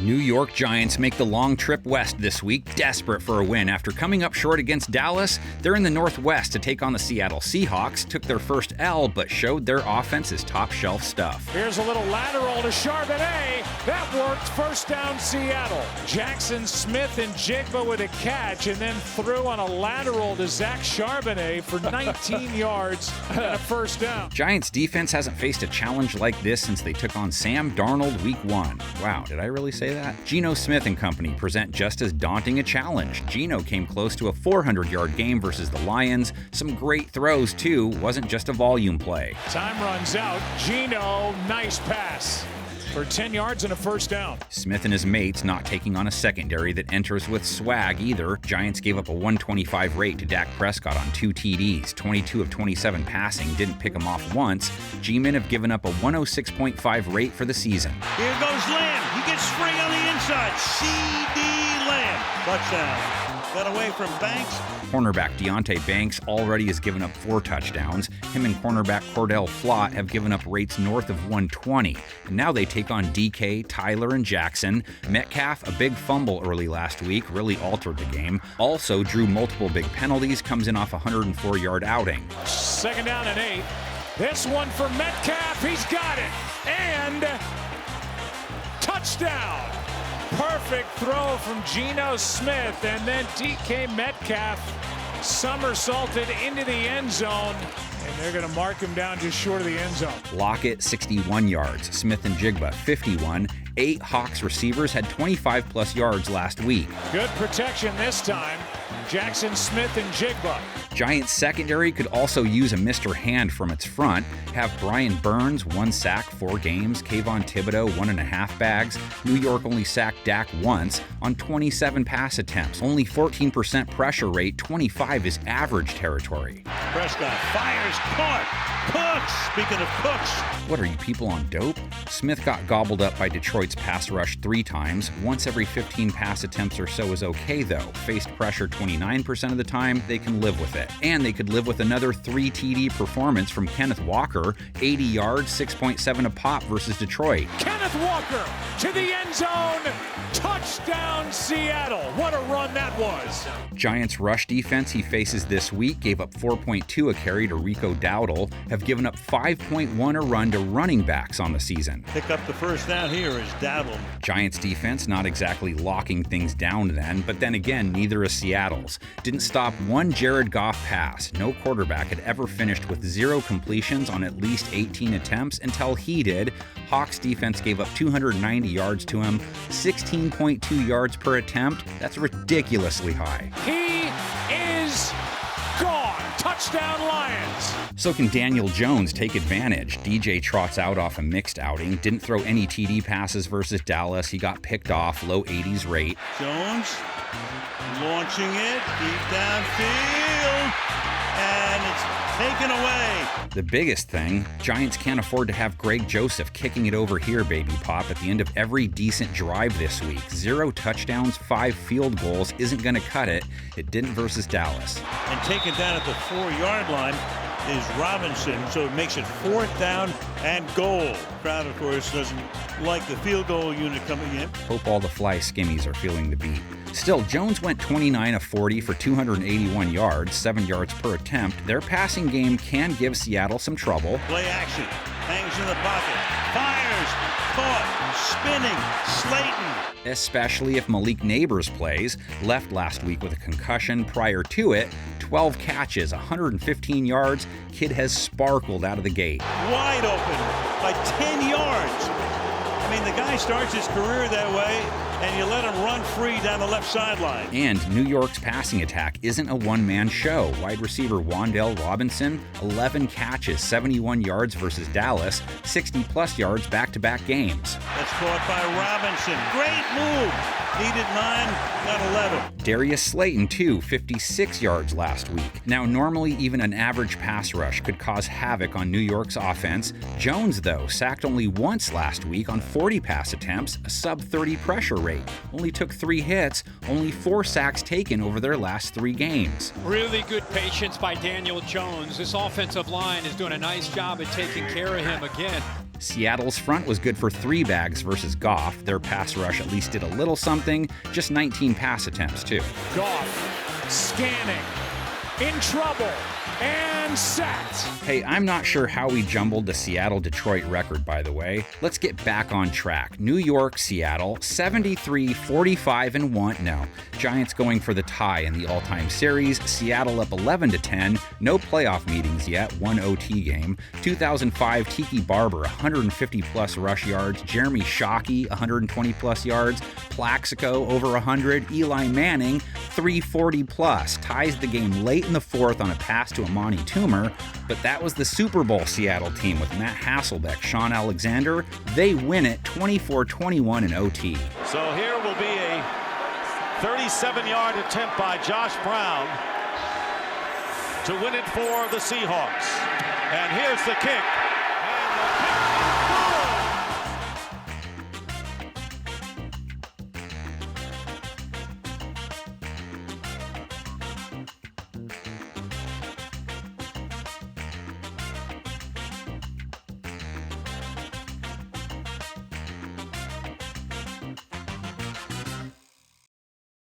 New York Giants make the long trip west this week, desperate for a win. After coming up short against Dallas, they're in the Northwest to take on the Seattle Seahawks, took their first L, but showed their offense is top-shelf stuff. Here's a little lateral to Charbonnet. That worked. First down, Seattle. Jackson Smith and Jigba with a catch, and then threw on a lateral to Zach Charbonnet for 19 yards and a first down. Giants defense hasn't faced a challenge like this since they took on Sam Darnold week 1. Wow, did I really say that? Geno Smith and company present just as daunting a challenge. Geno came close to a 400-yard game versus the Lions. Some great throws, too. Wasn't just a volume play. Time runs out. Geno, nice pass for 10 yards and a first down. Smith and his mates not taking on a secondary that enters with swag either. Giants gave up a 125 rate to Dak Prescott on 2 TDs. 22 of 27 passing, didn't pick him off once. G-men have given up a 106.5 rate for the season. Here goes Lamb. He gets free on the inside. C.D. Lamb. Touchdown. Got away from Banks. Cornerback Deontay Banks already has given up 4 touchdowns. Him and cornerback Cordell Flott have given up rates north of 120. And now they take on DK, Tyler, and Jackson. Metcalf, a big fumble early last week, really altered the game. Also drew multiple big penalties, comes in off a 104-yard outing. Second down and 8. This one for Metcalf. He's got it. And touchdown. Perfect throw from Geno Smith, and then DK Metcalf somersaulted into the end zone, and they're going to mark him down just short of the end zone. Lockett, 61 yards. Smith and Jigba, 51. 8 Hawks receivers had 25-plus yards last week. Good protection this time. Jackson Smith and Jigba. Giants secondary could also use a Mr. Hand from its front. Have Brian Burns, 1 sack, 4 games. Kayvon Thibodeau, 1.5 bags. New York only sacked Dak once on 27 pass attempts. Only 14% pressure rate, 25 is average territory. Prescott fires, caught. Cooks. Speaking of Cooks. What are you people on dope? Smith got gobbled up by Detroit's pass rush 3 times. Once every 15 pass attempts or so is okay though. Faced pressure 29% of the time, they can live with it. And they could live with another 3 TD performance from Kenneth Walker, 80 yards, 6.7 a pop versus Detroit. Kenneth Walker to the end zone. Touchdown Seattle. What a run that was. Giants rush defense he faces this week gave up 4.2 a carry to Rico Dowdle, have given up 5.1 a run to running backs on the season. Pick up the first down here is Dowdle. Giants defense not exactly locking things down then, but then again, neither is Seattle's. Didn't stop one Jared Goff pass. No quarterback had ever finished with 0 completions on at least 18 attempts until he did. Hawks defense gave up 290 yards to him, 16.2 yards per attempt. That's ridiculously high. He is gone. Touchdown Lions. So can Daniel Jones take advantage? DJ trots out off a mixed outing, didn't throw any TD passes versus Dallas. He got picked off, low 80s rate. Jones launching it deep downfield, and it's taken away. The biggest thing, Giants can't afford to have Greg Joseph kicking it over here, baby pop, at the end of every decent drive this week. 0 touchdowns, 5 field goals isn't going to cut it. It didn't versus Dallas. And taken down at the 4-yard line is Robinson, so it makes it 4th down and goal. Crowd, of course, doesn't like the field goal unit coming in. Hope all the fly skimmies are feeling the beat. Still, Jones went 29 of 40 for 281 yards, 7 yards per attempt. Their passing game can give Seattle some trouble. Play action, hangs in the pocket, fires, caught, spinning, Slayton. Especially if Malik Neighbors plays. Left last week with a concussion. Prior to it, 12 catches, 115 yards. Kid has sparkled out of the gate. Wide open by 10 yards. I mean, the guy starts his career that way, and you let him run free down the left sideline. And New York's passing attack isn't a one-man show. Wide receiver Wan'Dale Robinson, 11 catches, 71 yards versus Dallas, 60-plus yards back-to-back games. That's caught by Robinson. Great move. Needed 9, got 11. Darius Slayton, too, 56 yards last week. Now, normally even an average pass rush could cause havoc on New York's offense. Jones, though, sacked only once last week on 40 pass attempts, a sub-30 pressure rate. Only took 3 hits, only 4 sacks taken over their last 3 games. Really good patience by Daniel Jones. This offensive line is doing a nice job at taking care of him again. Seattle's front was good for 3 bags versus Goff. Their pass rush at least did a little something, just 19 pass attempts too. Goff scanning, in trouble, and sacked. Hey, I'm not sure how we jumbled the Seattle-Detroit record, by the way. Let's get back on track. New York, Seattle, 73-45-1. No, Giants going for the tie in the all-time series. Seattle up 11-10. No playoff meetings yet. 1 OT game. 2005, Tiki Barber, 150-plus rush yards. Jeremy Shockey, 120-plus yards. Plaxico, over 100. Eli Manning, 340-plus. Ties the game late in the fourth on a pass to Amani Toomer, but that was the Super Bowl Seattle team with Matt Hasselbeck, Sean Alexander. They win it 24-21 in OT. So here will be a 37-yard attempt by Josh Brown to win it for the Seahawks. And here's the kick. And the kick